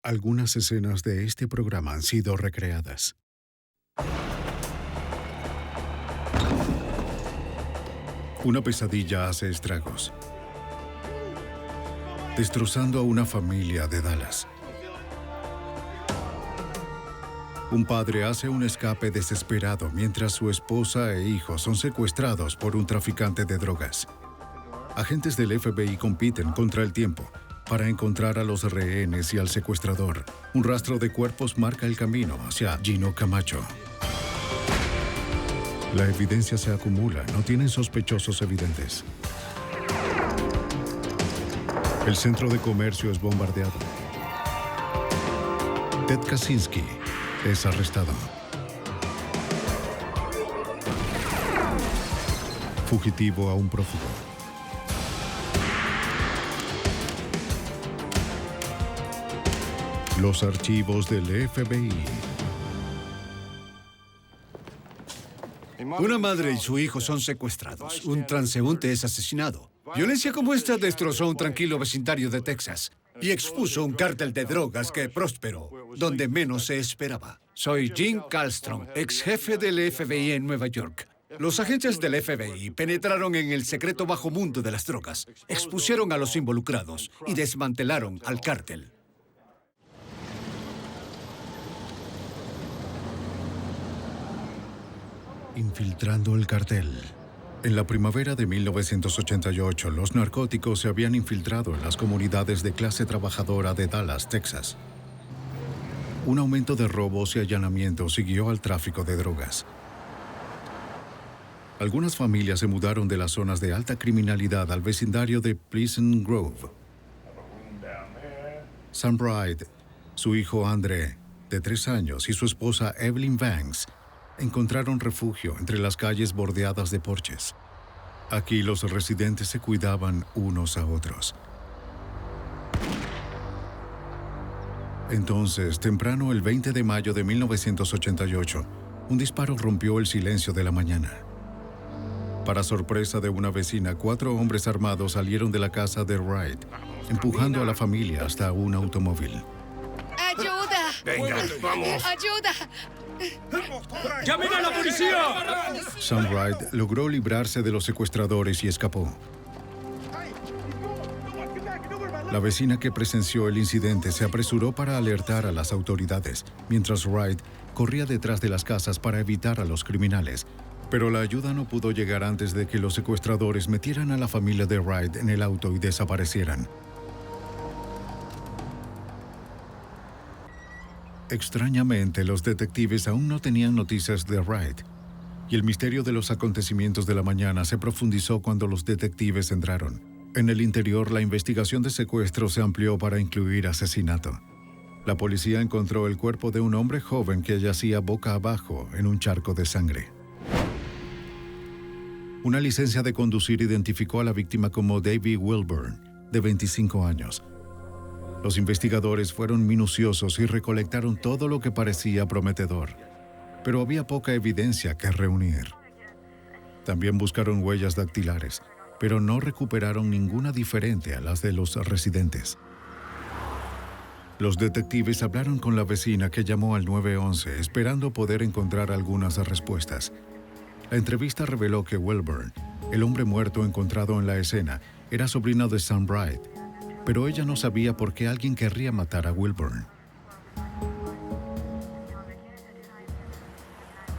Algunas escenas de este programa han sido recreadas. Una pesadilla hace estragos, destrozando a una familia de Dallas. Un padre hace un escape desesperado mientras su esposa e hijos son secuestrados por un traficante de drogas. Agentes del FBI compiten contra el tiempo para encontrar a los rehenes y al secuestrador. Un rastro de cuerpos marca el camino hacia Gino Camacho. La evidencia se acumula, no tienen sospechosos evidentes. El centro de comercio es bombardeado. Ted Kaczynski es arrestado. Fugitivo a un prófugo. Los archivos del FBI. Una madre y su hijo son secuestrados. Un transeúnte es asesinado. Violencia como esta destrozó un tranquilo vecindario de Texas y expuso un cártel de drogas que prosperó donde menos se esperaba. Soy Jim Kallstrom, ex jefe del FBI en Nueva York. Los agentes del FBI penetraron en el secreto bajo mundo de las drogas, expusieron a los involucrados y desmantelaron al cártel. Infiltrando el cartel. En la primavera de 1988, los narcóticos se habían infiltrado en las comunidades de clase trabajadora de Dallas, Texas. Un aumento de robos y allanamientos siguió al tráfico de drogas. Algunas familias se mudaron de las zonas de alta criminalidad al vecindario de Pleasant Grove. Sam Bright, su hijo Andre, de 3 años, y su esposa Evelyn Banks encontraron refugio entre las calles bordeadas de porches. Aquí los residentes se cuidaban unos a otros. Entonces, temprano el 20 de mayo de 1988, un disparo rompió el silencio de la mañana. Para sorpresa de una vecina, 4 hombres armados salieron de la casa de Wright, empujando a la familia hasta un automóvil. ¡Ayuda! Venga, vamos. ¡Ayuda! ¡Llamen a la policía! Sam Wright logró librarse de los secuestradores y escapó. La vecina que presenció el incidente se apresuró para alertar a las autoridades, mientras Wright corría detrás de las casas para evitar a los criminales. Pero la ayuda no pudo llegar antes de que los secuestradores metieran a la familia de Wright en el auto y desaparecieran. Extrañamente, los detectives aún no tenían noticias de Wright, y el misterio de los acontecimientos de la mañana se profundizó cuando los detectives entraron. En el interior, la investigación de secuestro se amplió para incluir asesinato. La policía encontró el cuerpo de un hombre joven que yacía boca abajo en un charco de sangre. Una licencia de conducir identificó a la víctima como David Wilburn, de 25 años. Los investigadores fueron minuciosos y recolectaron todo lo que parecía prometedor, pero había poca evidencia que reunir. También buscaron huellas dactilares, pero no recuperaron ninguna diferente a las de los residentes. Los detectives hablaron con la vecina que llamó al 911 esperando poder encontrar algunas respuestas. La entrevista reveló que Wilburn, el hombre muerto encontrado en la escena, era sobrino de Sam Bright, pero ella no sabía por qué alguien querría matar a Wilburn.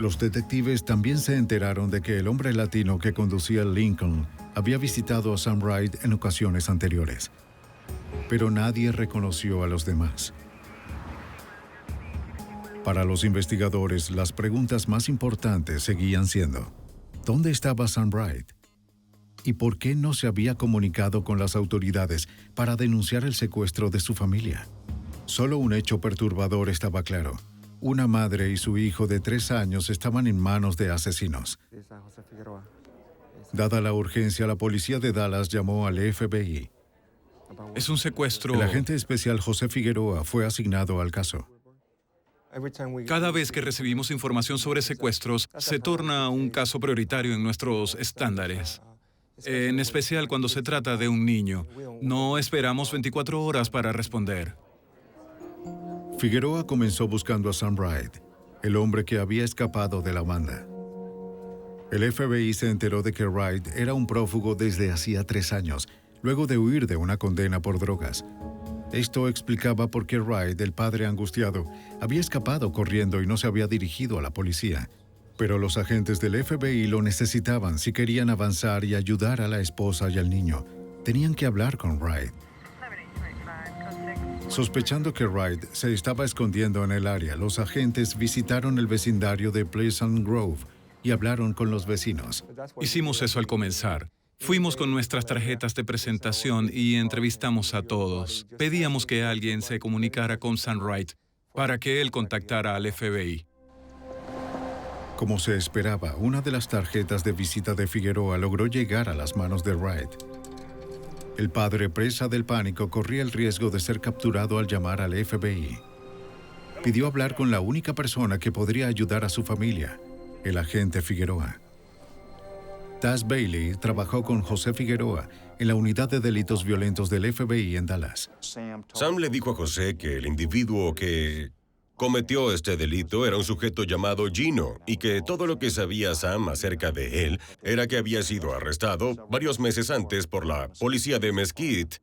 Los detectives también se enteraron de que el hombre latino que conducía el Lincoln había visitado a Sam Bright en ocasiones anteriores, pero nadie reconoció a los demás. Para los investigadores, las preguntas más importantes seguían siendo: ¿dónde estaba Sam Bright? ¿Y por qué no se había comunicado con las autoridades para denunciar el secuestro de su familia? Solo un hecho perturbador estaba claro. Una madre y su hijo de 3 años estaban en manos de asesinos. Dada la urgencia, la policía de Dallas llamó al FBI. Es un secuestro. El agente especial José Figueroa fue asignado al caso. Cada vez que recibimos información sobre secuestros, se torna un caso prioritario en nuestros estándares. En especial cuando se trata de un niño. No esperamos 24 horas para responder. Figueroa comenzó buscando a Sam Wright, el hombre que había escapado de la banda. El FBI se enteró de que Wright era un prófugo desde hacía 3 años, luego de huir de una condena por drogas. Esto explicaba por qué Wright, el padre angustiado, había escapado corriendo y no se había dirigido a la policía. Pero los agentes del FBI lo necesitaban si querían avanzar y ayudar a la esposa y al niño. Tenían que hablar con Wright. Sospechando que Wright se estaba escondiendo en el área, los agentes visitaron el vecindario de Pleasant Grove y hablaron con los vecinos. Hicimos eso al comenzar. Fuimos con nuestras tarjetas de presentación y entrevistamos a todos. Pedíamos que alguien se comunicara con Sam Wright para que él contactara al FBI. Como se esperaba, una de las tarjetas de visita de Figueroa logró llegar a las manos de Wright. El padre, presa del pánico, corría el riesgo de ser capturado al llamar al FBI. Pidió hablar con la única persona que podría ayudar a su familia, el agente Figueroa. Taz Bailey trabajó con José Figueroa en la unidad de delitos violentos del FBI en Dallas. Sam le dijo a José que el individuo que cometió este delito era un sujeto llamado Gino y que todo lo que sabía Sam acerca de él era que había sido arrestado varios meses antes por la policía de Mesquite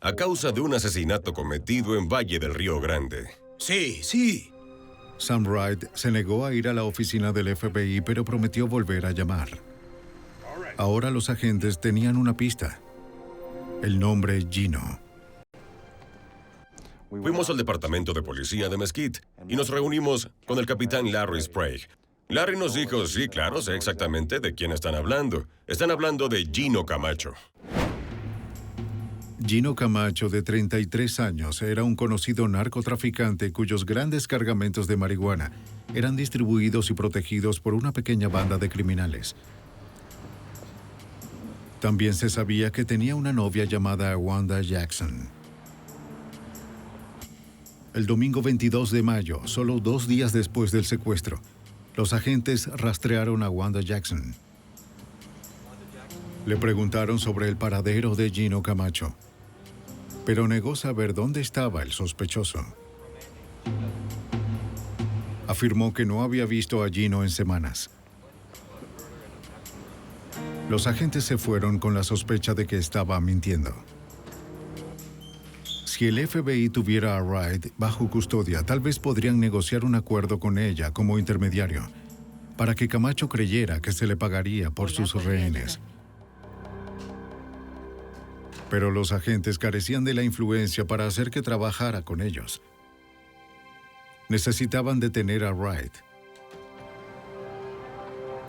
a causa de un asesinato cometido en Valle del Río Grande. Sí. Sam Wright se negó a ir a la oficina del FBI, pero prometió volver a llamar. Ahora los agentes tenían una pista: el nombre Gino. Fuimos al departamento de policía de Mesquite y nos reunimos con el capitán Larry Sprague. Larry nos dijo, sí, claro, sé exactamente de quién están hablando. Están hablando de Gino Camacho. Gino Camacho, de 33 años, era un conocido narcotraficante cuyos grandes cargamentos de marihuana eran distribuidos y protegidos por una pequeña banda de criminales. También se sabía que tenía una novia llamada Wanda Jackson. El domingo 22 de mayo, solo 2 días después del secuestro, los agentes rastrearon a Wanda Jackson. Le preguntaron sobre el paradero de Gino Camacho, pero negó saber dónde estaba el sospechoso. Afirmó que no había visto a Gino en semanas. Los agentes se fueron con la sospecha de que estaba mintiendo. Si el FBI tuviera a Wright bajo custodia, tal vez podrían negociar un acuerdo con ella como intermediario, para que Camacho creyera que se le pagaría por sus rehenes. Pero los agentes carecían de la influencia para hacer que trabajara con ellos. Necesitaban detener a Wright.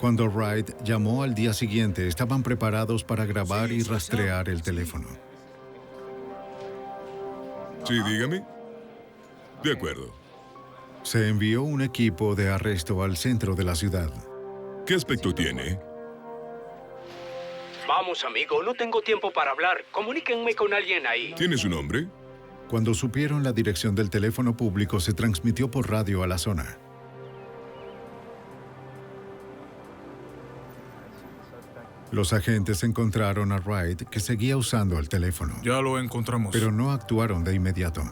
Cuando Wright llamó al día siguiente, estaban preparados para grabar y rastrear el teléfono. Sí, dígame. De acuerdo. Se envió un equipo de arresto al centro de la ciudad. ¿Qué aspecto tiene? Vamos, amigo, no tengo tiempo para hablar. Comuníquenme con alguien ahí. ¿Tiene su nombre? Cuando supieron la dirección del teléfono público, se transmitió por radio a la zona. Los agentes encontraron a Wright, que seguía usando el teléfono. Ya lo encontramos. Pero no actuaron de inmediato.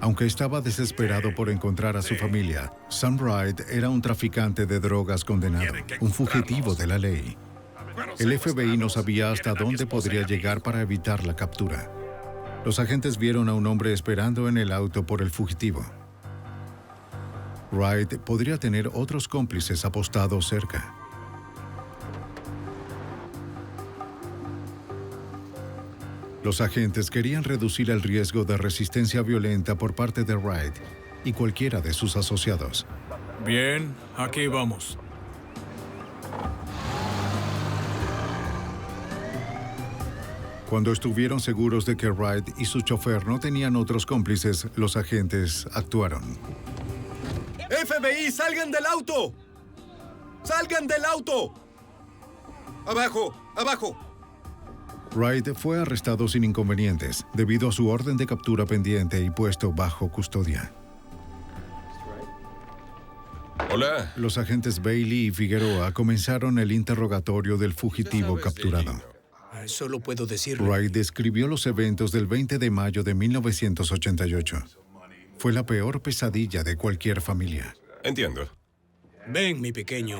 Aunque estaba desesperado por encontrar a su familia, Sam Wright era un traficante de drogas condenado, un fugitivo de la ley. El FBI no sabía hasta dónde podría llegar para evitar la captura. Los agentes vieron a un hombre esperando en el auto por el fugitivo. Wright podría tener otros cómplices apostados cerca. Los agentes querían reducir el riesgo de resistencia violenta por parte de Wright y cualquiera de sus asociados. Bien, aquí vamos. Cuando estuvieron seguros de que Wright y su chofer no tenían otros cómplices, los agentes actuaron. ¡FBI, salgan del auto! ¡Salgan del auto! ¡Abajo! ¡Abajo! Wright fue arrestado sin inconvenientes debido a su orden de captura pendiente y puesto bajo custodia. Hola. Los agentes Bailey y Figueroa comenzaron el interrogatorio del fugitivo capturado. Solo puedo decir... Wright describió los eventos del 20 de mayo de 1988. Fue la peor pesadilla de cualquier familia. Entiendo. Ven, mi pequeño.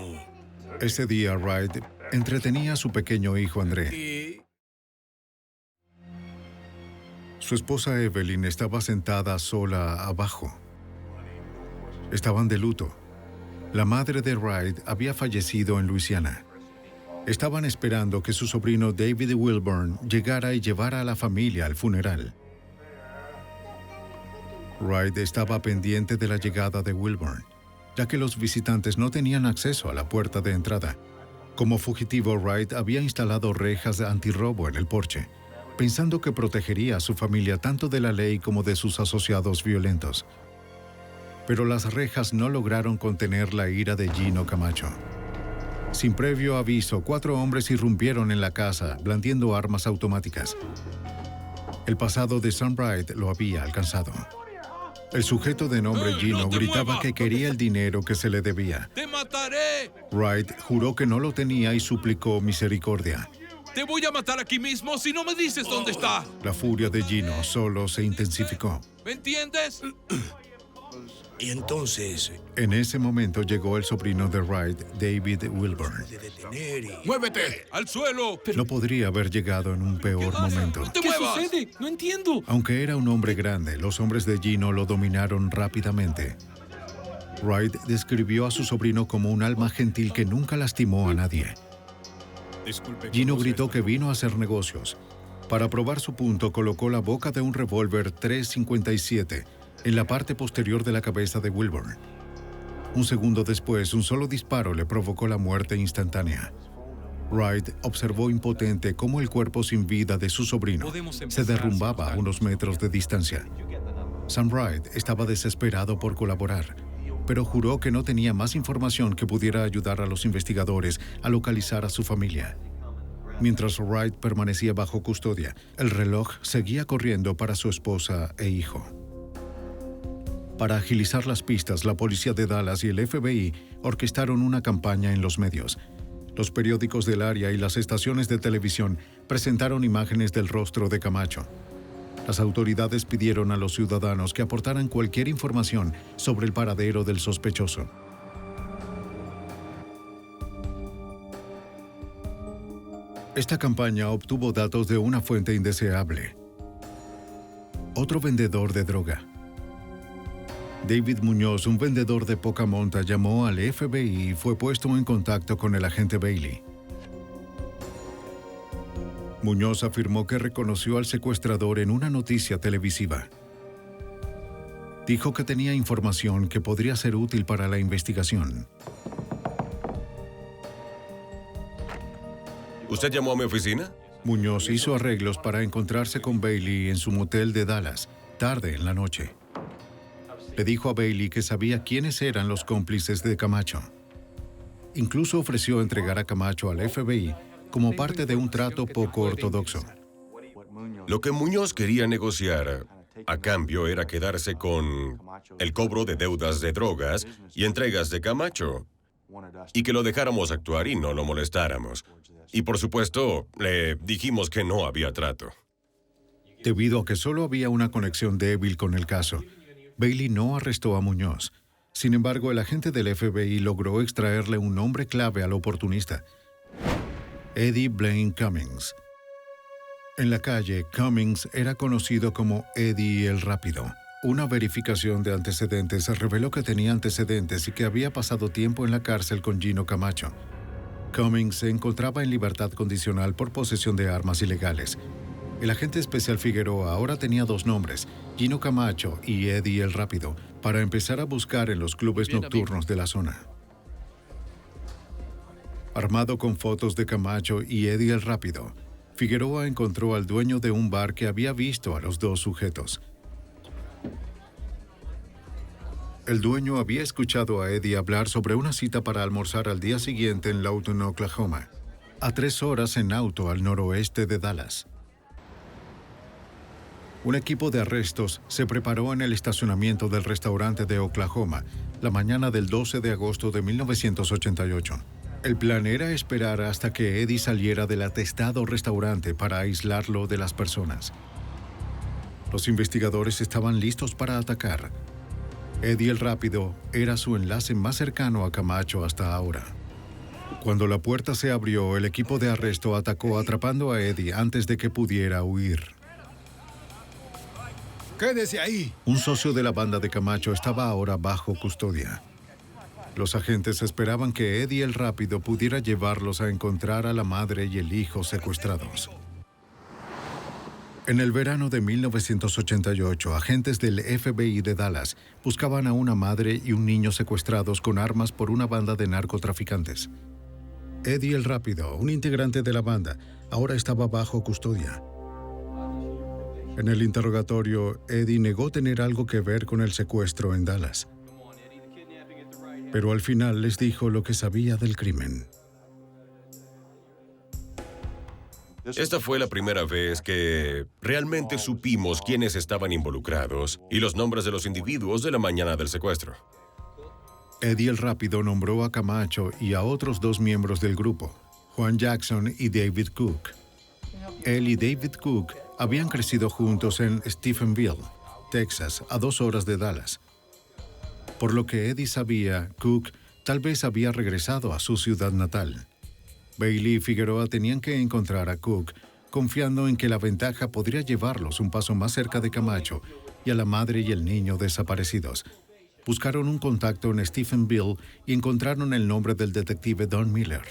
Ese día, Wright entretenía a su pequeño hijo André. Y... Su esposa Evelyn estaba sentada sola abajo. Estaban de luto. La madre de Wright había fallecido en Luisiana. Estaban esperando que su sobrino David Wilburn llegara y llevara a la familia al funeral. Wright estaba pendiente de la llegada de Wilburn, ya que los visitantes no tenían acceso a la puerta de entrada. Como fugitivo, Wright había instalado rejas de antirrobo en el porche, pensando que protegería a su familia tanto de la ley como de sus asociados violentos. Pero las rejas no lograron contener la ira de Gino Camacho. Sin previo aviso, 4 hombres irrumpieron en la casa, blandiendo armas automáticas. El pasado de Sam Wright lo había alcanzado. El sujeto de nombre Gino ¡No te gritaba muevas! que quería el dinero que se le debía. ¡Te mataré! Wright juró que no lo tenía y suplicó misericordia. ¡Te voy a matar aquí mismo si no me dices dónde está! La furia de Gino solo se intensificó. ¿Me entiendes? Y entonces... En ese momento llegó el sobrino de Wright, David Wilburn. de detener y... ¡Muévete! ¡Al suelo! No podría haber llegado en un peor momento. ¡No te ¿Qué muevas! sucede? No entiendo. Aunque era un hombre grande, los hombres de Gino lo dominaron rápidamente. Wright describió a su sobrino como un alma gentil que nunca lastimó a nadie. Disculpe, Gino gritó que vino a hacer negocios. Para probar su punto, colocó la boca de un revólver .357 en la parte posterior de la cabeza de Wilburn. Un segundo después, un solo disparo le provocó la muerte instantánea. Wright observó impotente cómo el cuerpo sin vida de su sobrino se derrumbaba a unos metros de distancia. Sam Wright estaba desesperado por colaborar, pero juró que no tenía más información que pudiera ayudar a los investigadores a localizar a su familia. Mientras Wright permanecía bajo custodia, el reloj seguía corriendo para su esposa e hijo. Para agilizar las pistas, la policía de Dallas y el FBI orquestaron una campaña en los medios. Los periódicos del área y las estaciones de televisión presentaron imágenes del rostro de Camacho. Las autoridades pidieron a los ciudadanos que aportaran cualquier información sobre el paradero del sospechoso. Esta campaña obtuvo datos de una fuente indeseable. Otro vendedor de droga. David Muñoz, un vendedor de poca monta, llamó al FBI y fue puesto en contacto con el agente Bailey. Muñoz afirmó que reconoció al secuestrador en una noticia televisiva. Dijo que tenía información que podría ser útil para la investigación. ¿Usted llamó a mi oficina? Muñoz hizo arreglos para encontrarse con Bailey en su motel de Dallas, tarde en la noche. Le dijo a Bailey que sabía quiénes eran los cómplices de Camacho. Incluso ofreció entregar a Camacho al FBI como parte de un trato poco ortodoxo. Lo que Muñoz quería negociar a cambio era quedarse con el cobro de deudas de drogas y entregas de Camacho, y que lo dejáramos actuar y no lo molestáramos. Y por supuesto, le dijimos que no había trato. Debido a que solo había una conexión débil con el caso, Bailey no arrestó a Muñoz. Sin embargo, el agente del FBI logró extraerle un nombre clave al oportunista: Eddie Blaine Cummings. En la calle, Cummings era conocido como Eddie el Rápido. Una verificación de antecedentes reveló que tenía antecedentes y que había pasado tiempo en la cárcel con Gino Camacho. Cummings se encontraba en libertad condicional por posesión de armas ilegales. El agente especial Figueroa ahora tenía 2 nombres, Gino Camacho y Eddie el Rápido, para empezar a buscar en los clubes nocturnos de la zona. Armado con fotos de Camacho y Eddie el Rápido, Figueroa encontró al dueño de un bar que había visto a los 2 sujetos. El dueño había escuchado a Eddie hablar sobre una cita para almorzar al día siguiente en Lawton, Oklahoma, a 3 horas en auto al noroeste de Dallas. Un equipo de arrestos se preparó en el estacionamiento del restaurante de Oklahoma la mañana del 12 de agosto de 1988. El plan era esperar hasta que Eddie saliera del atestado restaurante para aislarlo de las personas. Los investigadores estaban listos para atacar, Eddie el Rápido era su enlace más cercano a Camacho hasta ahora. Cuando la puerta se abrió, el equipo de arresto atacó atrapando a Eddie antes de que pudiera huir. ¡Quédese ahí! Un socio de la banda de Camacho estaba ahora bajo custodia. Los agentes esperaban que Eddie el Rápido pudiera llevarlos a encontrar a la madre y el hijo secuestrados. En el verano de 1988, agentes del FBI de Dallas buscaban a una madre y un niño secuestrados con armas por una banda de narcotraficantes. Eddie el Rápido, un integrante de la banda, ahora estaba bajo custodia. En el interrogatorio, Eddie negó tener algo que ver con el secuestro en Dallas. Pero al final les dijo lo que sabía del crimen. Esta fue la primera vez que realmente supimos quiénes estaban involucrados y los nombres de los individuos de la mañana del secuestro. Eddie el Rápido nombró a Camacho y a otros 2 miembros del grupo, Juan Jackson y David Cook. Él y David Cook habían crecido juntos en Stephenville, Texas, a 2 horas de Dallas. Por lo que Eddie sabía, Cook tal vez había regresado a su ciudad natal. Bailey y Figueroa tenían que encontrar a Cook, confiando en que la ventaja podría llevarlos un paso más cerca de Camacho y a la madre y el niño desaparecidos. Buscaron un contacto en Stephenville y encontraron el nombre del detective Don Miller.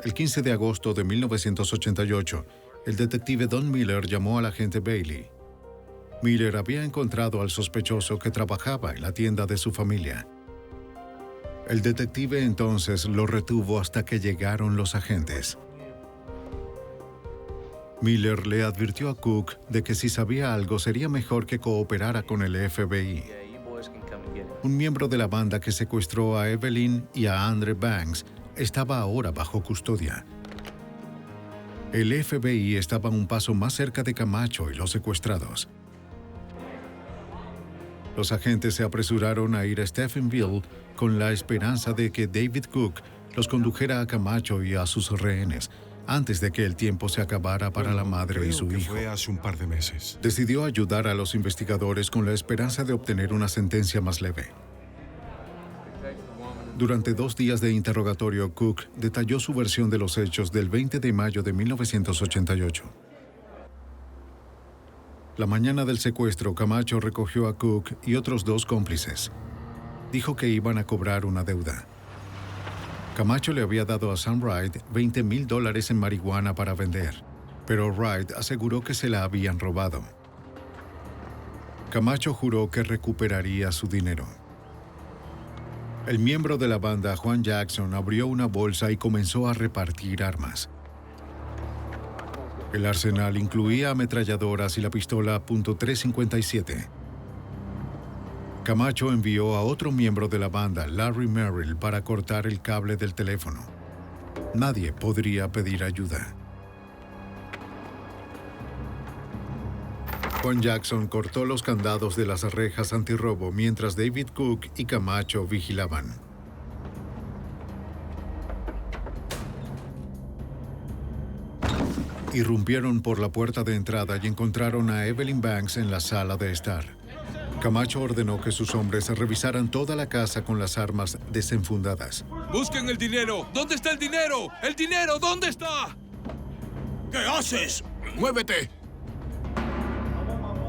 El 15 de agosto de 1988, el detective Don Miller llamó al agente Bailey. Miller había encontrado al sospechoso que trabajaba en la tienda de su familia. El detective entonces lo retuvo hasta que llegaron los agentes. Miller le advirtió a Cook de que si sabía algo sería mejor que cooperara con el FBI. Un miembro de la banda que secuestró a Evelyn y a Andre Banks estaba ahora bajo custodia. El FBI estaba un paso más cerca de Camacho y los secuestrados. Los agentes se apresuraron a ir a Stephenville con la esperanza de que David Cook los condujera a Camacho y a sus rehenes antes de que el tiempo se acabara para la madre y su hijo. Fue hace un par de meses. Decidió ayudar a los investigadores con la esperanza de obtener una sentencia más leve. Durante 2 días de interrogatorio, Cook detalló su versión de los hechos del 20 de mayo de 1988. La mañana del secuestro, Camacho recogió a Cook y otros 2 cómplices. Dijo que iban a cobrar una deuda. Camacho le había dado a Sam Wright $20,000 en marihuana para vender, pero Wright aseguró que se la habían robado. Camacho juró que recuperaría su dinero. El miembro de la banda, Juan Jackson, abrió una bolsa y comenzó a repartir armas. El arsenal incluía ametralladoras y la pistola .357. Camacho envió a otro miembro de la banda, Larry Merrill, para cortar el cable del teléfono. Nadie podría pedir ayuda. Juan Jackson cortó los candados de las rejas antirrobo mientras David Cook y Camacho vigilaban. Irrumpieron por la puerta de entrada y encontraron a Evelyn Banks en la sala de estar. Camacho ordenó que sus hombres revisaran toda la casa con las armas desenfundadas. ¡Busquen el dinero! ¿Dónde está el dinero? ¡El dinero! ¿Dónde está? ¿Qué haces? ¡Muévete!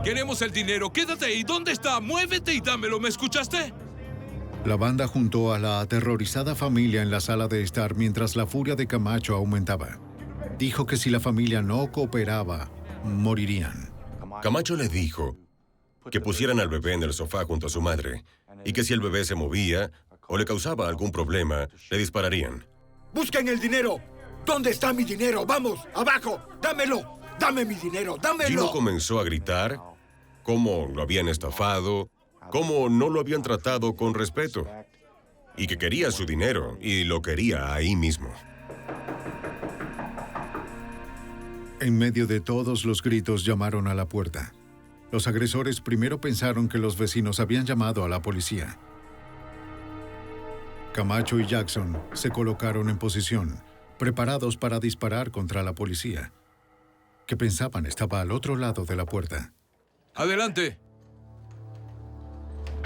Queremos el dinero. Quédate ahí. ¿Dónde está? ¡Muévete y dámelo! ¿Me escuchaste? La banda juntó a la aterrorizada familia en la sala de estar mientras la furia de Camacho aumentaba. Dijo que si la familia no cooperaba, morirían. Camacho le dijo que pusieran al bebé en el sofá junto a su madre y que si el bebé se movía o le causaba algún problema, le dispararían. ¡Busquen el dinero! ¿Dónde está mi dinero? ¡Vamos! ¡Abajo! ¡Dámelo! ¡Dame mi dinero! ¡Dámelo! Gino comenzó a gritar cómo lo habían estafado, cómo no lo habían tratado con respeto y que quería su dinero y lo quería ahí mismo. En medio de todos los gritos llamaron a la puerta. Los agresores primero pensaron que los vecinos habían llamado a la policía. Camacho y Jackson se colocaron en posición, preparados para disparar contra la policía, que pensaban estaba al otro lado de la puerta. ¡Adelante!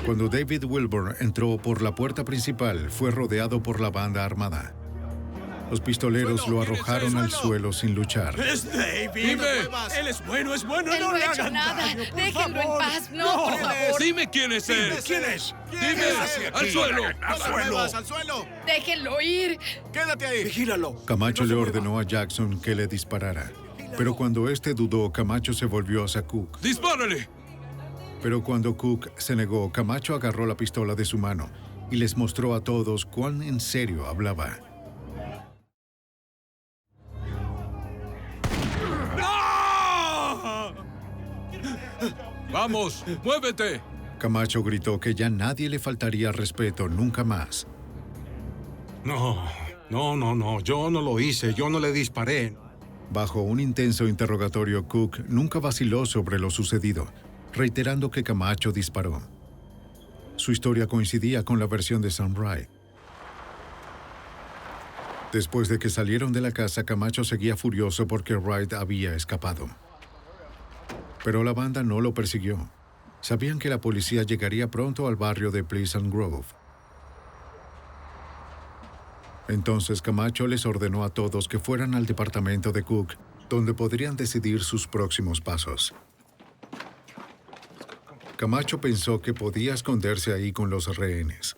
Cuando David Wilburn entró por la puerta principal, fue rodeado por la banda armada. Los pistoleros lo arrojaron al suelo sin luchar. ¡Es David! Dime. ¡Él es bueno, es bueno! Él no le ha hecho hagan nada. daño, por Déjenlo en favor. paz. No, por favor. Dime quién es él. ¿Quién es? Dime. Al suelo. ¡Al suelo! Déjenlo ir. ¡Quédate ahí! ¡Vigílalo! Camacho le ordenó a Jackson que le disparara. Pero cuando este dudó, Camacho se volvió hacia Cook. ¡Dispárale! Pero cuando Cook se negó, Camacho agarró la pistola de su mano y les mostró a todos cuán en serio hablaba. ¡Vamos! ¡Muévete! Camacho gritó que ya nadie le faltaría respeto nunca más. No, yo no lo hice, yo no le disparé. Bajo un intenso interrogatorio, Cook nunca vaciló sobre lo sucedido, reiterando que Camacho disparó. Su historia coincidía con la versión de Sam Wright. Después de que salieron de la casa, Camacho seguía furioso porque Wright había escapado. Pero la banda no lo persiguió. Sabían que la policía llegaría pronto al barrio de Pleasant Grove. Entonces Camacho les ordenó a todos que fueran al departamento de Cook, donde podrían decidir sus próximos pasos. Camacho pensó que podía esconderse ahí con los rehenes.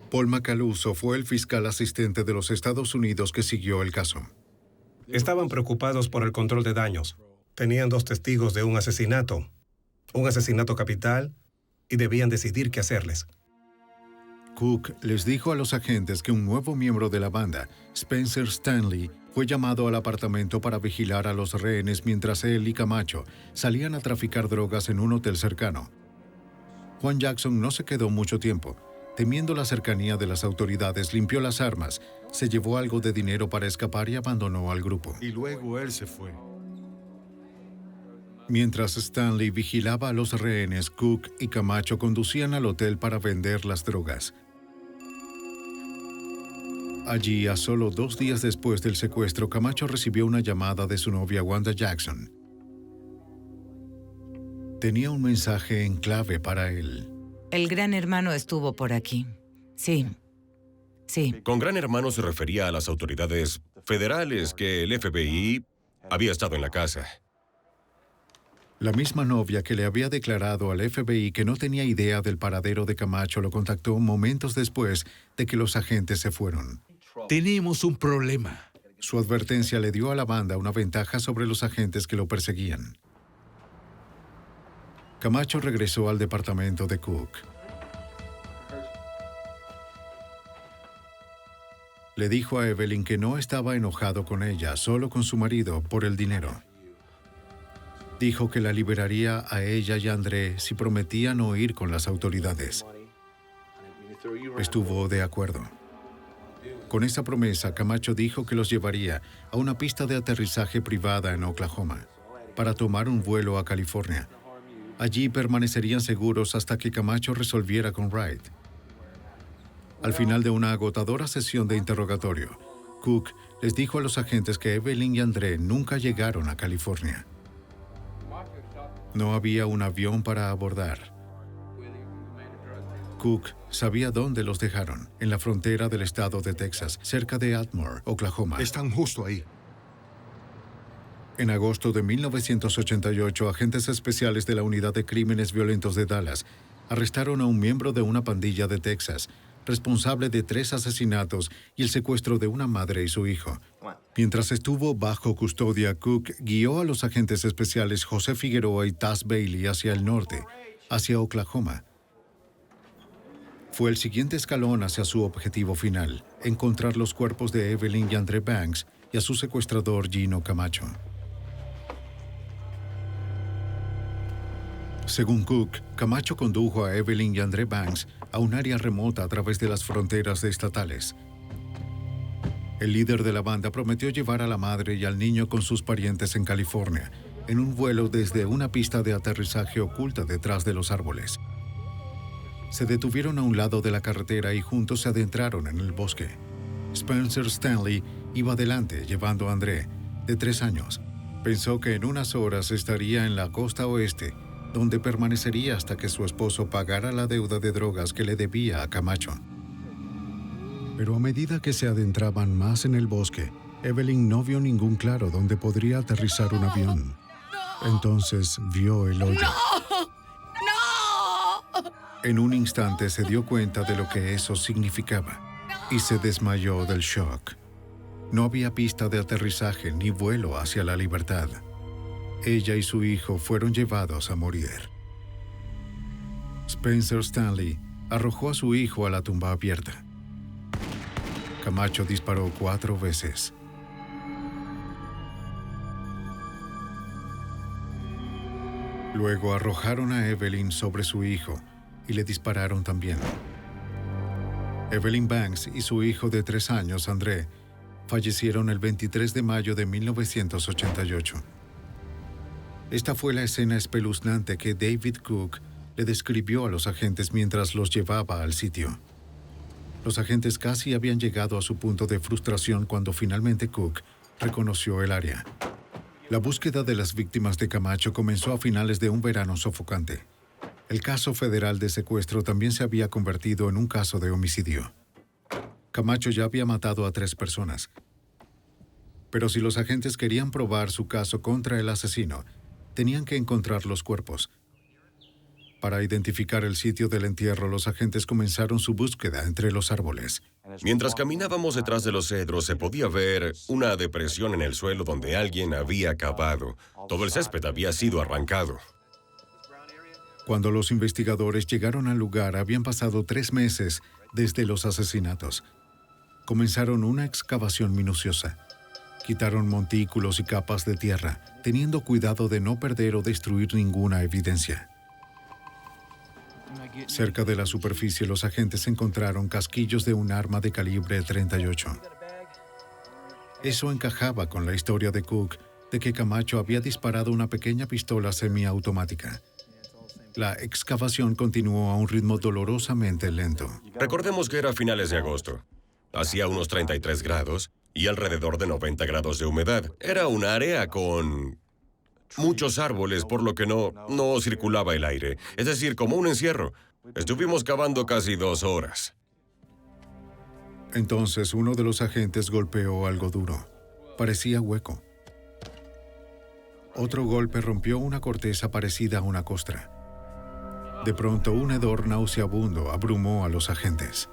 Paul Macaluso fue el fiscal asistente de los Estados Unidos que siguió el caso. Estaban preocupados por el control de daños. Tenían 2 testigos de un asesinato capital, y debían decidir qué hacerles. Cook les dijo a los agentes que un nuevo miembro de la banda, Spencer Stanley, fue llamado al apartamento para vigilar a los rehenes mientras él y Camacho salían a traficar drogas en un hotel cercano. Juan Jackson no se quedó mucho tiempo. Temiendo la cercanía de las autoridades, limpió las armas, se llevó algo de dinero para escapar y abandonó al grupo. Y luego él se fue. Mientras Stanley vigilaba a los rehenes, Cook y Camacho conducían al hotel para vender las drogas. Allí, a solo 2 días después del secuestro, Camacho recibió una llamada de su novia Wanda Jackson. Tenía un mensaje en clave para él. El Gran Hermano estuvo por aquí. Sí. Con Gran Hermano se refería a las autoridades federales que el FBI había estado en la casa. La misma novia que le había declarado al FBI que no tenía idea del paradero de Camacho lo contactó momentos después de que los agentes se fueron. Tenemos un problema. Su advertencia le dio a la banda una ventaja sobre los agentes que lo perseguían. Camacho regresó al departamento de Cook. Le dijo a Evelyn que no estaba enojado con ella, solo con su marido, por el dinero. Dijo que la liberaría a ella y a André si prometían no ir con las autoridades. Estuvo de acuerdo. Con esa promesa, Camacho dijo que los llevaría a una pista de aterrizaje privada en Oklahoma para tomar un vuelo a California. Allí permanecerían seguros hasta que Camacho resolviera con Wright. Al final de una agotadora sesión de interrogatorio, Cook les dijo a los agentes que Evelyn y André nunca llegaron a California. No había un avión para abordar. Cook sabía dónde los dejaron, en la frontera del estado de Texas, cerca de Atmore, Oklahoma. Están justo ahí. En agosto de 1988, agentes especiales de la Unidad de Crímenes Violentos de Dallas arrestaron a un miembro de una pandilla de Texas, responsable de 3 asesinatos y el secuestro de una madre y su hijo. Mientras estuvo bajo custodia, Cook guió a los agentes especiales José Figueroa y Taz Bailey hacia el norte, hacia Oklahoma. Fue el siguiente escalón hacia su objetivo final, encontrar los cuerpos de Evelyn y André Banks y a su secuestrador Gino Camacho. Según Cook, Camacho condujo a Evelyn y André Banks a un área remota a través de las fronteras estatales. El líder de la banda prometió llevar a la madre y al niño con sus parientes en California, en un vuelo desde una pista de aterrizaje oculta detrás de los árboles. Se detuvieron a un lado de la carretera y juntos se adentraron en el bosque. Spencer Stanley iba adelante llevando a André, de 3 años, Pensó que en unas horas estaría en la costa oeste, donde permanecería hasta que su esposo pagara la deuda de drogas que le debía a Camacho. Pero a medida que se adentraban más en el bosque, Evelyn no vio ningún claro donde podría aterrizar un avión. Entonces vio el hoyo. En un instante se dio cuenta de lo que eso significaba y se desmayó del shock. No había pista de aterrizaje ni vuelo hacia la libertad. Ella y su hijo fueron llevados a morir. Spencer Stanley arrojó a su hijo a la tumba abierta. Camacho disparó 4 veces. Luego arrojaron a Evelyn sobre su hijo y le dispararon también. Evelyn Banks y su hijo de 3 años, André, fallecieron el 23 de mayo de 1988. Esta fue la escena espeluznante que David Cook le describió a los agentes mientras los llevaba al sitio. Los agentes casi habían llegado a su punto de frustración cuando finalmente Cook reconoció el área. La búsqueda de las víctimas de Camacho comenzó a finales de un verano sofocante. El caso federal de secuestro también se había convertido en un caso de homicidio. Camacho ya había matado a 3 personas. Pero si los agentes querían probar su caso contra el asesino, tenían que encontrar los cuerpos. Para identificar el sitio del entierro, los agentes comenzaron su búsqueda entre los árboles. Mientras caminábamos detrás de los cedros, se podía ver una depresión en el suelo donde alguien había cavado. Todo el césped había sido arrancado. Cuando los investigadores llegaron al lugar, habían pasado 3 meses desde los asesinatos. Comenzaron una excavación minuciosa. Quitaron montículos y capas de tierra, teniendo cuidado de no perder o destruir ninguna evidencia. Cerca de la superficie, los agentes encontraron casquillos de un arma de calibre 38. Eso encajaba con la historia de Cook de que Camacho había disparado una pequeña pistola semiautomática. La excavación continuó a un ritmo dolorosamente lento. Recordemos que era finales de agosto. Hacía unos 33 grados y alrededor de 90 grados de humedad. Era un área con muchos árboles, por lo que no circulaba el aire. Es decir, como un encierro. Estuvimos cavando casi 2 horas. Entonces uno de los agentes golpeó algo duro. Parecía hueco. Otro golpe rompió una corteza parecida a una costra. De pronto, un hedor nauseabundo abrumó a los agentes.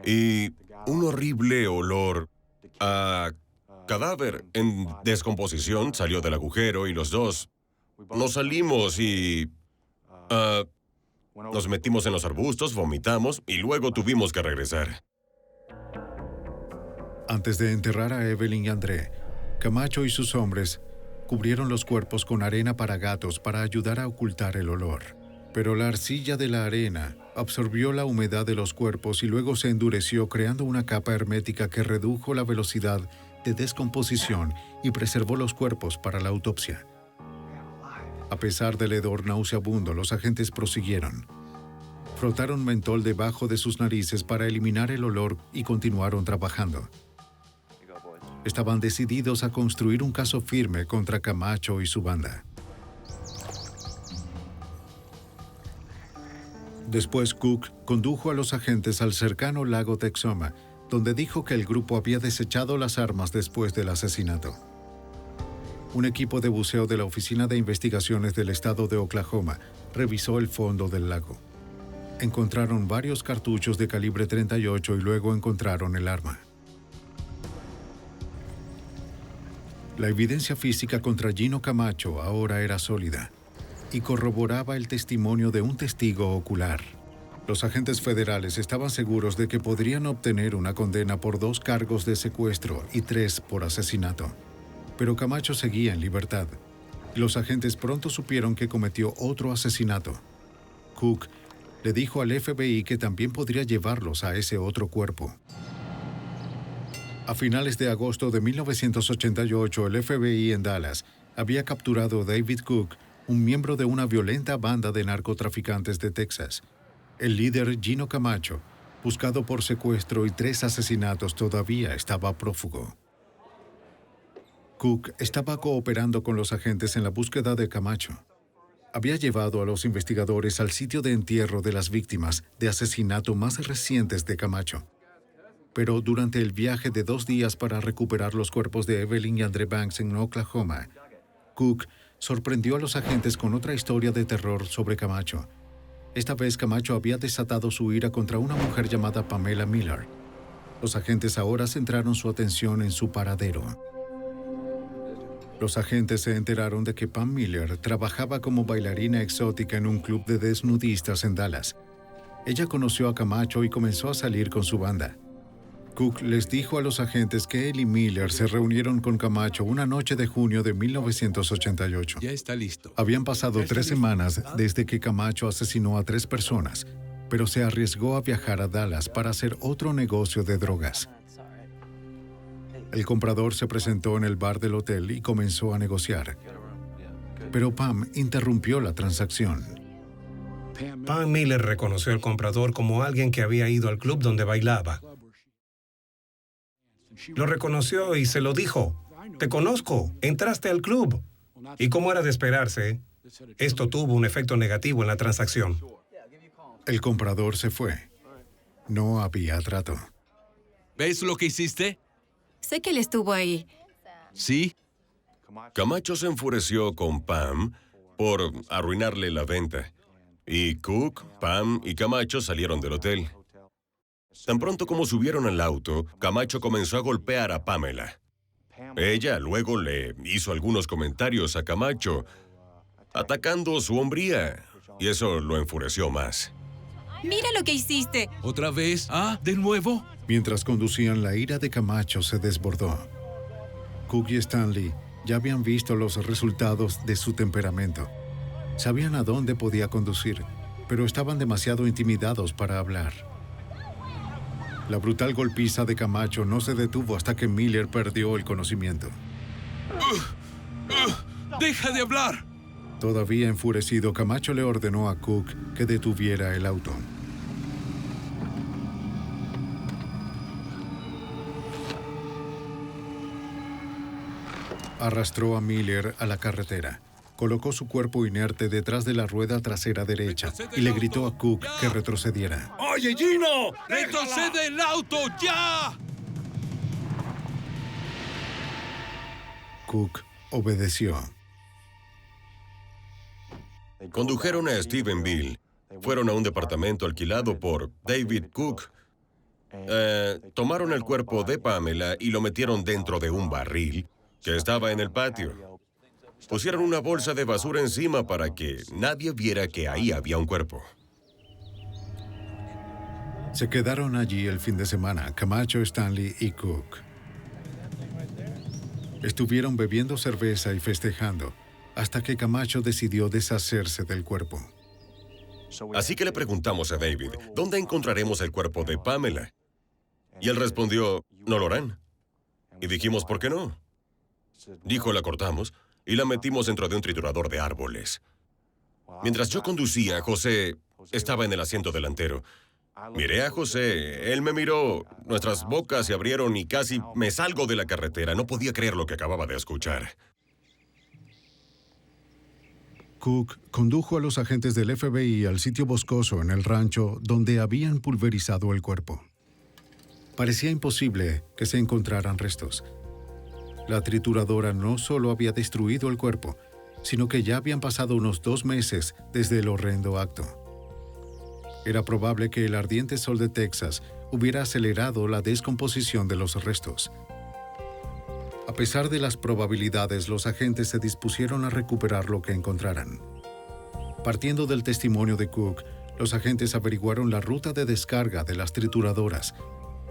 Y un horrible olor a cadáver en descomposición salió del agujero y los dos nos salimos y nos metimos en los arbustos, vomitamos y luego tuvimos que regresar. Antes de enterrar a Evelyn y André, Camacho y sus hombres cubrieron los cuerpos con arena para gatos para ayudar a ocultar el olor. Pero la arcilla de la arena absorbió la humedad de los cuerpos y luego se endureció creando una capa hermética que redujo la velocidad de descomposición y preservó los cuerpos para la autopsia. A pesar del hedor nauseabundo, los agentes prosiguieron. Frotaron mentol debajo de sus narices para eliminar el olor y continuaron trabajando. Estaban decididos a construir un caso firme contra Camacho y su banda. Después, Cook condujo a los agentes al cercano lago Texoma, donde dijo que el grupo había desechado las armas después del asesinato. Un equipo de buceo de la Oficina de Investigaciones del Estado de Oklahoma revisó el fondo del lago. Encontraron varios cartuchos de calibre 38 y luego encontraron el arma. La evidencia física contra Gino Camacho ahora era sólida y corroboraba el testimonio de un testigo ocular. Los agentes federales estaban seguros de que podrían obtener una condena por 2 cargos de secuestro y 3 por asesinato. Pero Camacho seguía en libertad. Los agentes pronto supieron que cometió otro asesinato. Cook le dijo al FBI que también podría llevarlos a ese otro cuerpo. A finales de agosto de 1988, el FBI en Dallas había capturado a David Cook, un miembro de una violenta banda de narcotraficantes de Texas. El líder Gino Camacho, buscado por secuestro y 3 asesinatos, todavía estaba prófugo. Cook estaba cooperando con los agentes en la búsqueda de Camacho. Había llevado a los investigadores al sitio de entierro de las víctimas de asesinato más recientes de Camacho. Pero durante el viaje de 2 días para recuperar los cuerpos de Evelyn y Andre Banks en Oklahoma, Cook sorprendió a los agentes con otra historia de terror sobre Camacho. Esta vez Camacho había desatado su ira contra una mujer llamada Pamela Miller. Los agentes ahora centraron su atención en su paradero. Los agentes se enteraron de que Pam Miller trabajaba como bailarina exótica en un club de desnudistas en Dallas. Ella conoció a Camacho y comenzó a salir con su banda. Cook les dijo a los agentes que él y Miller se reunieron con Camacho una noche de junio de 1988. Ya está listo. Habían pasado 3 semanas desde que Camacho asesinó a 3 personas, pero se arriesgó a viajar a Dallas para hacer otro negocio de drogas. El comprador se presentó en el bar del hotel y comenzó a negociar. Pero Pam interrumpió la transacción. Pam Miller reconoció al comprador como alguien que había ido al club donde bailaba. Lo reconoció y se lo dijo. Te conozco, entraste al club. Y como era de esperarse, esto tuvo un efecto negativo en la transacción. El comprador se fue. No había trato. ¿Ves lo que hiciste? Sé que él estuvo ahí. Sí. Camacho se enfureció con Pam por arruinarle la venta. Y Cook, Pam y Camacho salieron del hotel. Tan pronto como subieron al auto, Camacho comenzó a golpear a Pamela. Ella luego le hizo algunos comentarios a Camacho, atacando su hombría, y eso lo enfureció más. ¡Mira lo que hiciste! ¿Otra vez? ¿Ah? ¿De nuevo? Mientras conducían, la ira de Camacho se desbordó. Cook y Stanley ya habían visto los resultados de su temperamento. Sabían a dónde podía conducir, pero estaban demasiado intimidados para hablar. La brutal golpiza de Camacho no se detuvo hasta que Miller perdió el conocimiento. ¡Deja de hablar! Todavía enfurecido, Camacho le ordenó a Cook que detuviera el auto. Arrastró a Miller a la carretera. Colocó su cuerpo inerte detrás de la rueda trasera derecha y le gritó a Cook que retrocediera. ¡Oye, Gino! ¡Retrocede el auto, ya! Cook obedeció. Condujeron a Stephenville. Fueron a un departamento alquilado por David Cook. Tomaron el cuerpo de Pamela y lo metieron dentro de un barril que estaba en el patio. Pusieron una bolsa de basura encima para que nadie viera que ahí había un cuerpo. Se quedaron allí el fin de semana, Camacho, Stanley y Cook. Estuvieron bebiendo cerveza y festejando, hasta que Camacho decidió deshacerse del cuerpo. Así que le preguntamos a David, ¿dónde encontraremos el cuerpo de Pamela? Y él respondió, no lo harán. Y dijimos, ¿por qué no? Dijo, la cortamos y la metimos dentro de un triturador de árboles. Mientras yo conducía, José estaba en el asiento delantero. Miré a José, él me miró, nuestras bocas se abrieron y casi me salgo de la carretera. No podía creer lo que acababa de escuchar. Cook condujo a los agentes del FBI al sitio boscoso en el rancho donde habían pulverizado el cuerpo. Parecía imposible que se encontraran restos. La trituradora no solo había destruido el cuerpo, sino que ya habían pasado unos 2 meses desde el horrendo acto. Era probable que el ardiente sol de Texas hubiera acelerado la descomposición de los restos. A pesar de las probabilidades, los agentes se dispusieron a recuperar lo que encontraran. Partiendo del testimonio de Cook, los agentes averiguaron la ruta de descarga de las trituradoras,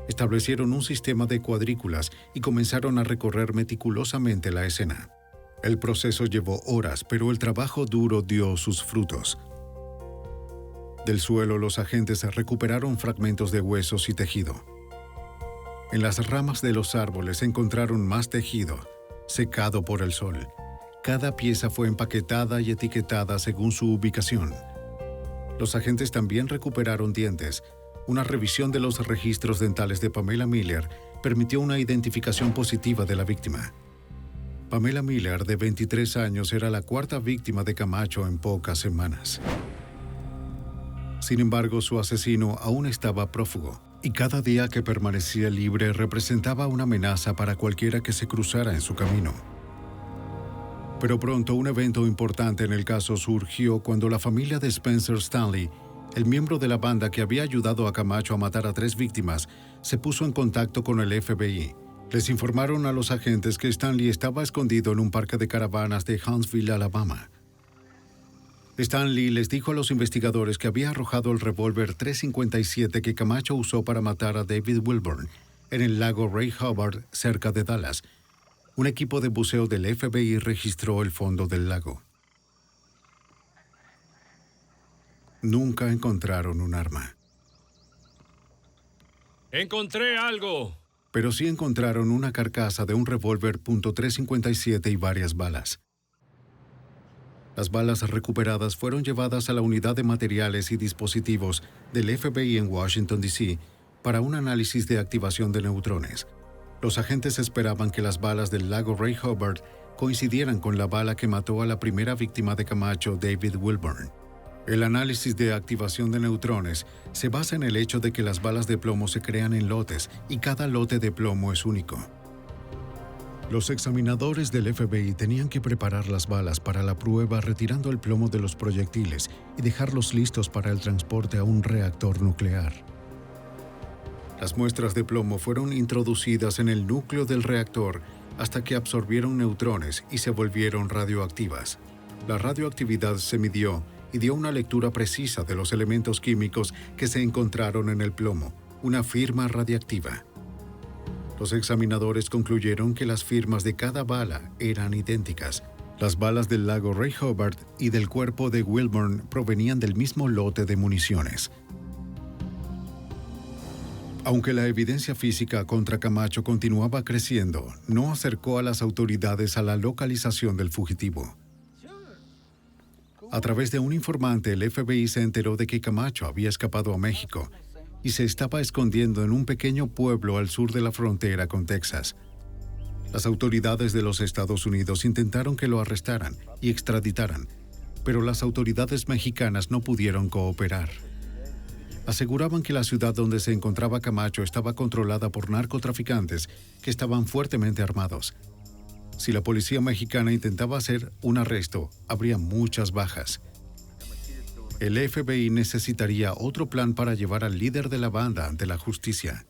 establecieron un sistema de cuadrículas y comenzaron a recorrer meticulosamente la escena. El proceso llevó horas, pero el trabajo duro dio sus frutos. Del suelo, los agentes recuperaron fragmentos de huesos y tejido. En las ramas de los árboles encontraron más tejido, secado por el sol. Cada pieza fue empaquetada y etiquetada según su ubicación. Los agentes también recuperaron dientes. Una revisión de los registros dentales de Pamela Miller permitió una identificación positiva de la víctima. Pamela Miller, de 23 años, era la cuarta víctima de Camacho en pocas semanas. Sin embargo, su asesino aún estaba prófugo, y cada día que permanecía libre representaba una amenaza para cualquiera que se cruzara en su camino. Pero pronto un evento importante en el caso surgió cuando la familia de Spencer Stanley, el miembro de la banda que había ayudado a Camacho a matar a 3 víctimas, se puso en contacto con el FBI. Les informaron a los agentes que Stanley estaba escondido en un parque de caravanas de Huntsville, Alabama. Stanley les dijo a los investigadores que había arrojado el revólver .357 que Camacho usó para matar a David Wilburn en el lago Ray Hubbard, cerca de Dallas. Un equipo de buceo del FBI registró el fondo del lago. Nunca encontraron un arma. ¡Encontré algo! Pero sí encontraron una carcasa de un revólver .357 y varias balas. Las balas recuperadas fueron llevadas a la unidad de materiales y dispositivos del FBI en Washington, D.C. para un análisis de activación de neutrones. Los agentes esperaban que las balas del lago Ray Hubbard coincidieran con la bala que mató a la primera víctima de Camacho, David Wilburn. El análisis de activación de neutrones se basa en el hecho de que las balas de plomo se crean en lotes y cada lote de plomo es único. Los examinadores del FBI tenían que preparar las balas para la prueba retirando el plomo de los proyectiles y dejarlos listos para el transporte a un reactor nuclear. Las muestras de plomo fueron introducidas en el núcleo del reactor hasta que absorbieron neutrones y se volvieron radioactivas. La radioactividad se midió y dio una lectura precisa de los elementos químicos que se encontraron en el plomo, una firma radiactiva. Los examinadores concluyeron que las firmas de cada bala eran idénticas. Las balas del lago Ray Hubbard y del cuerpo de Wilburn provenían del mismo lote de municiones. Aunque la evidencia física contra Camacho continuaba creciendo, no acercó a las autoridades a la localización del fugitivo. A través de un informante, el FBI se enteró de que Camacho había escapado a México y se estaba escondiendo en un pequeño pueblo al sur de la frontera con Texas. Las autoridades de los Estados Unidos intentaron que lo arrestaran y extraditaran, pero las autoridades mexicanas no pudieron cooperar. Aseguraban que la ciudad donde se encontraba Camacho estaba controlada por narcotraficantes que estaban fuertemente armados. Si la policía mexicana intentaba hacer un arresto, habría muchas bajas. El FBI necesitaría otro plan para llevar al líder de la banda ante la justicia.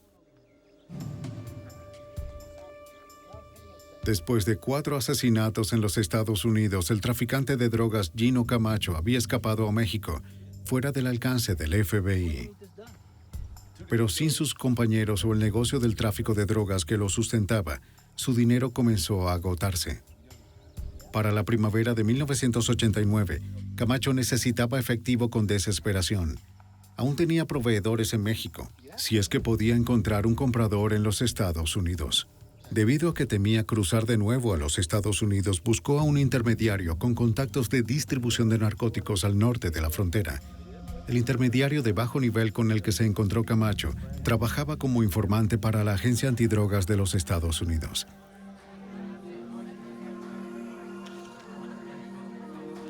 Después de 4 asesinatos en los Estados Unidos, el traficante de drogas Gino Camacho había escapado a México, fuera del alcance del FBI. Pero sin sus compañeros o el negocio del tráfico de drogas que lo sustentaba, su dinero comenzó a agotarse. Para la primavera de 1989, Camacho necesitaba efectivo con desesperación. Aún tenía proveedores en México, si es que podía encontrar un comprador en los Estados Unidos. Debido a que temía cruzar de nuevo a los Estados Unidos, buscó a un intermediario con contactos de distribución de narcóticos al norte de la frontera. El intermediario de bajo nivel con el que se encontró Camacho trabajaba como informante para la Agencia Antidrogas de los Estados Unidos.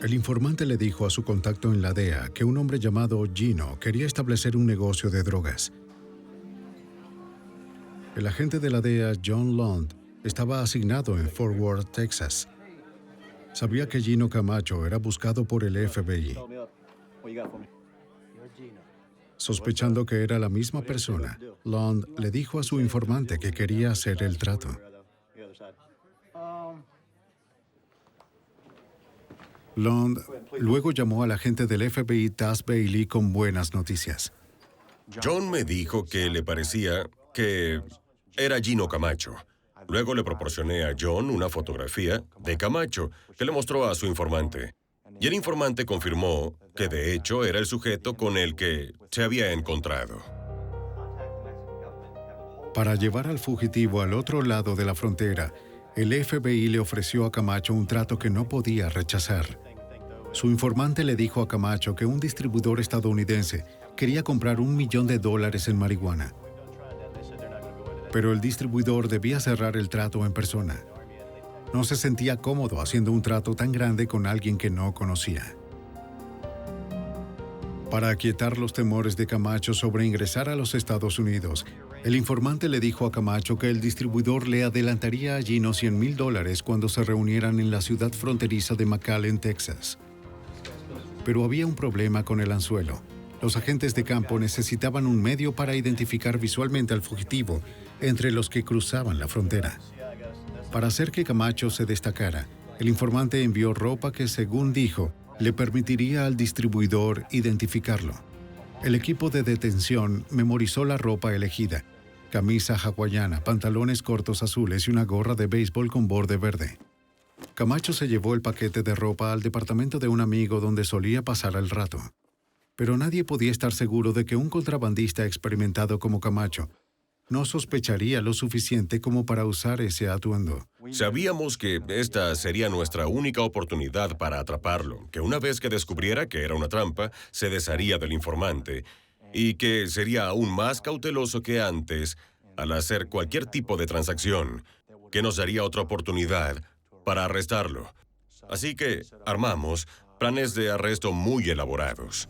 El informante le dijo a su contacto en la DEA que un hombre llamado Gino quería establecer un negocio de drogas. El agente de la DEA, John Lund, estaba asignado en Fort Worth, Texas. Sabía que Gino Camacho era buscado por el FBI. Sospechando que era la misma persona, Lund le dijo a su informante que quería hacer el trato. Lund luego llamó al agente del FBI, Taz Bailey, con buenas noticias. John me dijo que le parecía que era Gino Camacho. Luego le proporcioné a John una fotografía de Camacho que le mostró a su informante. Y el informante confirmó que de hecho era el sujeto con el que se había encontrado. Para llevar al fugitivo al otro lado de la frontera, el FBI le ofreció a Camacho un trato que no podía rechazar. Su informante le dijo a Camacho que un distribuidor estadounidense quería comprar $1 millón en marihuana. Pero el distribuidor debía cerrar el trato en persona. No se sentía cómodo haciendo un trato tan grande con alguien que no conocía. Para aquietar los temores de Camacho sobre ingresar a los Estados Unidos, el informante le dijo a Camacho que el distribuidor le adelantaría a Gino $100,000 cuando se reunieran en la ciudad fronteriza de McAllen, Texas. Pero había un problema con el anzuelo. Los agentes de campo necesitaban un medio para identificar visualmente al fugitivo entre los que cruzaban la frontera. Para hacer que Camacho se destacara, el informante envió ropa que, según dijo, le permitiría al distribuidor identificarlo. El equipo de detención memorizó la ropa elegida: camisa hawaiana, pantalones cortos azules y una gorra de béisbol con borde verde. Camacho se llevó el paquete de ropa al departamento de un amigo donde solía pasar el rato. Pero nadie podía estar seguro de que un contrabandista experimentado como Camacho no sospecharía lo suficiente como para usar ese atuendo. Sabíamos que esta sería nuestra única oportunidad para atraparlo, que una vez que descubriera que era una trampa, se desharía del informante y que sería aún más cauteloso que antes al hacer cualquier tipo de transacción, que nos daría otra oportunidad para arrestarlo. Así que armamos planes de arresto muy elaborados.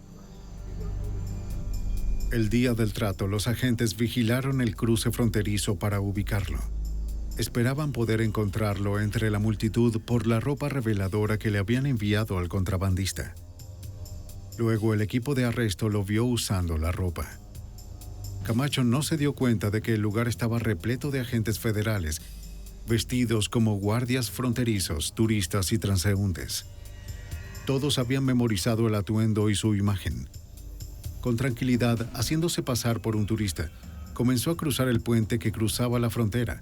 El día del trato, los agentes vigilaron el cruce fronterizo para ubicarlo. Esperaban poder encontrarlo entre la multitud por la ropa reveladora que le habían enviado al contrabandista. Luego el equipo de arresto lo vio usando la ropa. Camacho no se dio cuenta de que el lugar estaba repleto de agentes federales, vestidos como guardias fronterizos, turistas y transeúntes. Todos habían memorizado el atuendo y su imagen. Con tranquilidad, haciéndose pasar por un turista, comenzó a cruzar el puente que cruzaba la frontera.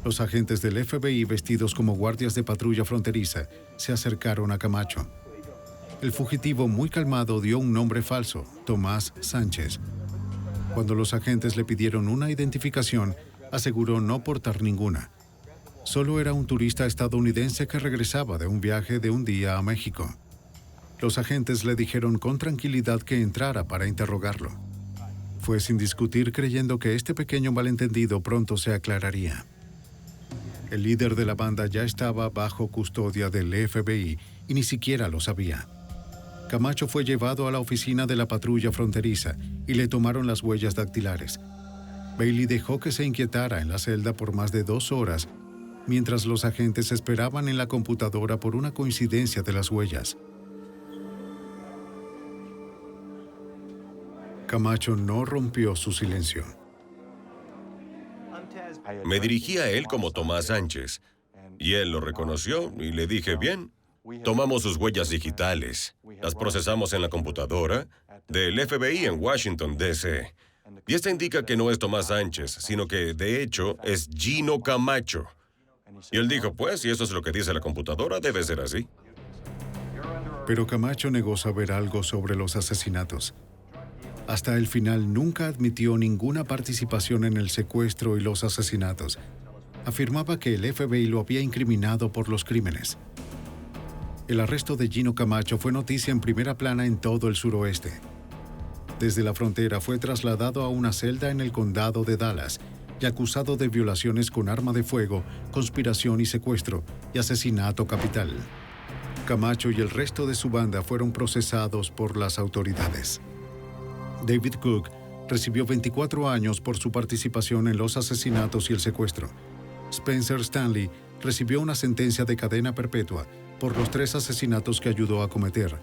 Los agentes del FBI, vestidos como guardias de patrulla fronteriza, se acercaron a Camacho. El fugitivo, muy calmado, dio un nombre falso: Tomás Sánchez. Cuando los agentes le pidieron una identificación, aseguró no portar ninguna. Solo era un turista estadounidense que regresaba de un viaje de un día a México. Los agentes le dijeron con tranquilidad que entrara para interrogarlo. Fue sin discutir, creyendo que este pequeño malentendido pronto se aclararía. El líder de la banda ya estaba bajo custodia del FBI y ni siquiera lo sabía. Camacho fue llevado a la oficina de la patrulla fronteriza y le tomaron las huellas dactilares. Bailey dejó que se inquietara en la celda por más de 2 horas, mientras los agentes esperaban en la computadora por una coincidencia de las huellas. Camacho no rompió su silencio. Me dirigí a él como Tomás Sánchez, y él lo reconoció y le dije, bien, tomamos sus huellas digitales, las procesamos en la computadora del FBI en Washington, D.C. Y esta indica que no es Tomás Sánchez, sino que, de hecho, es Gino Camacho. Y él dijo, pues, si eso es lo que dice la computadora, debe ser así. Pero Camacho negó saber algo sobre los asesinatos. Hasta el final nunca admitió ninguna participación en el secuestro y los asesinatos. Afirmaba que el FBI lo había incriminado por los crímenes. El arresto de Gino Camacho fue noticia en primera plana en todo el suroeste. Desde la frontera fue trasladado a una celda en el condado de Dallas y acusado de violaciones con arma de fuego, conspiración y secuestro y asesinato capital. Camacho y el resto de su banda fueron procesados por las autoridades. David Cook recibió 24 años por su participación en los asesinatos y el secuestro. Spencer Stanley recibió una sentencia de cadena perpetua por los 3 asesinatos que ayudó a cometer.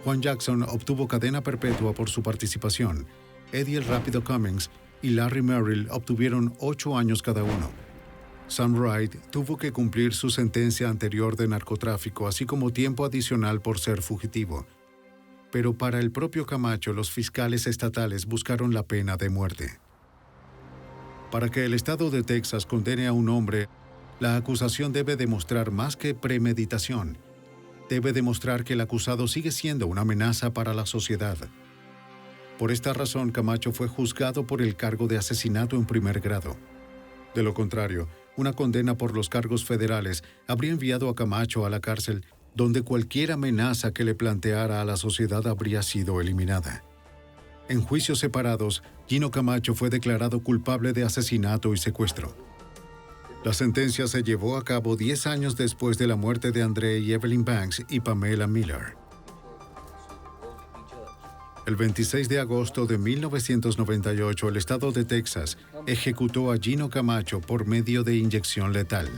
Juan Jackson obtuvo cadena perpetua por su participación. Eddie el Rápido Cummings y Larry Merrill obtuvieron 8 años cada uno. Sam Wright tuvo que cumplir su sentencia anterior de narcotráfico, así como tiempo adicional por ser fugitivo. Pero para el propio Camacho, los fiscales estatales buscaron la pena de muerte. Para que el estado de Texas condene a un hombre, la acusación debe demostrar más que premeditación. Debe demostrar que el acusado sigue siendo una amenaza para la sociedad. Por esta razón, Camacho fue juzgado por el cargo de asesinato en primer grado. De lo contrario, una condena por los cargos federales habría enviado a Camacho a la cárcel, donde cualquier amenaza que le planteara a la sociedad habría sido eliminada. En juicios separados, Gino Camacho fue declarado culpable de asesinato y secuestro. La sentencia se llevó a cabo 10 años después de la muerte de Andre y Evelyn Banks y Pamela Miller. El 26 de agosto de 1998, el estado de Texas ejecutó a Gino Camacho por medio de inyección letal.